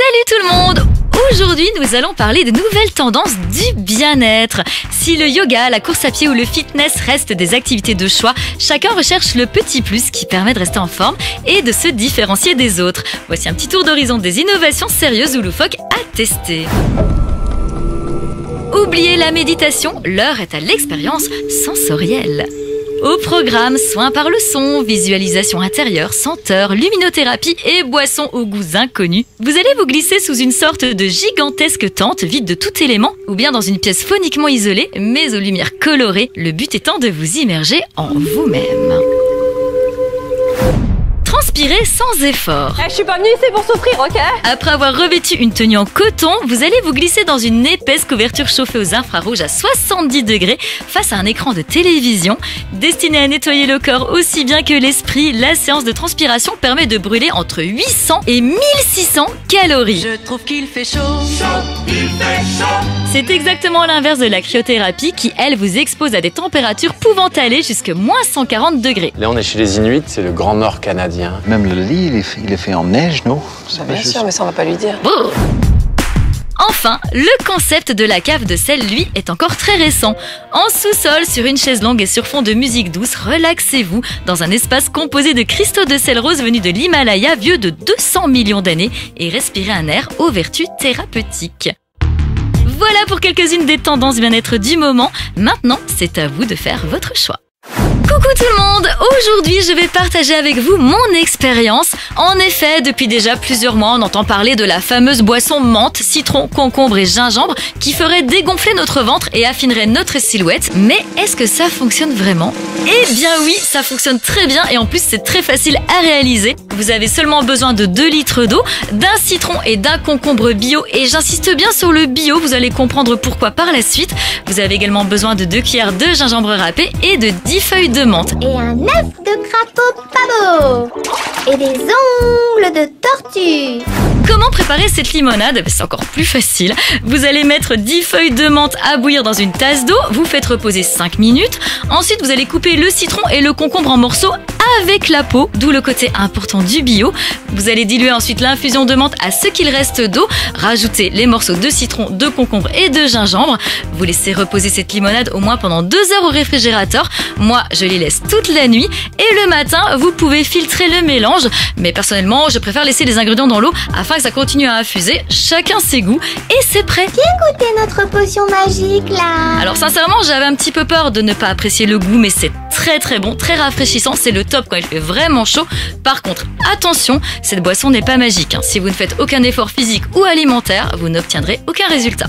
Salut tout le monde! Aujourd'hui, nous allons parler de nouvelles tendances du bien-être. Si le yoga, la course à pied ou le fitness restent des activités de choix, chacun recherche le petit plus qui permet de rester en forme et de se différencier des autres. Voici un petit tour d'horizon des innovations sérieuses ou loufoques à tester. Oubliez la méditation, l'heure est à l'expérience sensorielle. Au programme, soins par le son, visualisation intérieure, senteur, luminothérapie et boissons aux goûts inconnus. Vous allez vous glisser sous une sorte de gigantesque tente vide de tout élément ou bien dans une pièce phoniquement isolée mais aux lumières colorées, le but étant de vous immerger en vous-même. Transpirer sans effort. Je suis pas venue ici pour souffrir, ok? Après avoir revêtu une tenue en coton, vous allez vous glisser dans une épaisse couverture chauffée aux infrarouges à 70 degrés face à un écran de télévision. Destinée à nettoyer le corps aussi bien que l'esprit, la séance de transpiration permet de brûler entre 800 et 1600 calories. Je trouve qu'il fait chaud. Il fait chaud. C'est exactement l'inverse de la cryothérapie qui, elle, vous expose à des températures pouvant aller jusqu'à moins 140 degrés. Là, on est chez les Inuits, c'est le Grand Nord canadien. Même le lit, il est fait en neige, non? Bien sûr, mais ça on va pas lui dire. Brrr. Enfin, le concept de la cave de sel, lui, est encore très récent. En sous-sol, sur une chaise longue et sur fond de musique douce, relaxez-vous dans un espace composé de cristaux de sel rose venus de l'Himalaya, vieux de 200 millions d'années, et respirez un air aux vertus thérapeutiques. Voilà pour quelques-unes des tendances bien-être du moment. Maintenant, c'est à vous de faire votre choix. Coucou tout le monde! Aujourd'hui, je vais partager avec vous mon expérience. En effet, depuis déjà plusieurs mois, on entend parler de la fameuse boisson menthe, citron, concombre et gingembre qui ferait dégonfler notre ventre et affinerait notre silhouette. Mais est-ce que ça fonctionne vraiment? Eh bien oui, ça fonctionne très bien et en plus c'est très facile à réaliser. Vous avez seulement besoin de 2 litres d'eau, d'un citron et d'un concombre bio et j'insiste bien sur le bio, vous allez comprendre pourquoi par la suite. Vous avez également besoin de 2 cuillères de gingembre râpé et de 10 feuilles de menthe. Et un œuf de crapaud pas beau. Et des ongles de tortue. Comment préparer cette limonade? C'est encore plus facile. Vous allez mettre 10 feuilles de menthe à bouillir dans une tasse d'eau. Vous faites reposer 5 minutes. Ensuite, vous allez couper le citron et le concombre en morceaux avec la peau, d'où le côté important du bio. Vous allez diluer ensuite l'infusion de menthe à ce qu'il reste d'eau. Rajoutez les morceaux de citron, de concombre et de gingembre. Vous laissez reposer cette limonade au moins pendant 2 heures au réfrigérateur. Moi, je les laisse toute la nuit. Et le matin, vous pouvez filtrer le mélange. Mais personnellement, je préfère laisser les ingrédients dans l'eau afin que ça continue à infuser. Chacun ses goûts. Et c'est prêt. Viens goûter notre potion magique là. Alors sincèrement, j'avais un petit peu peur de ne pas apprécier le goût, mais c'est très très bon, très rafraîchissant. C'est le top quand il fait vraiment chaud. Par contre, attention, cette boisson n'est pas magique. Si vous ne faites aucun effort physique ou alimentaire, vous n'obtiendrez aucun résultat.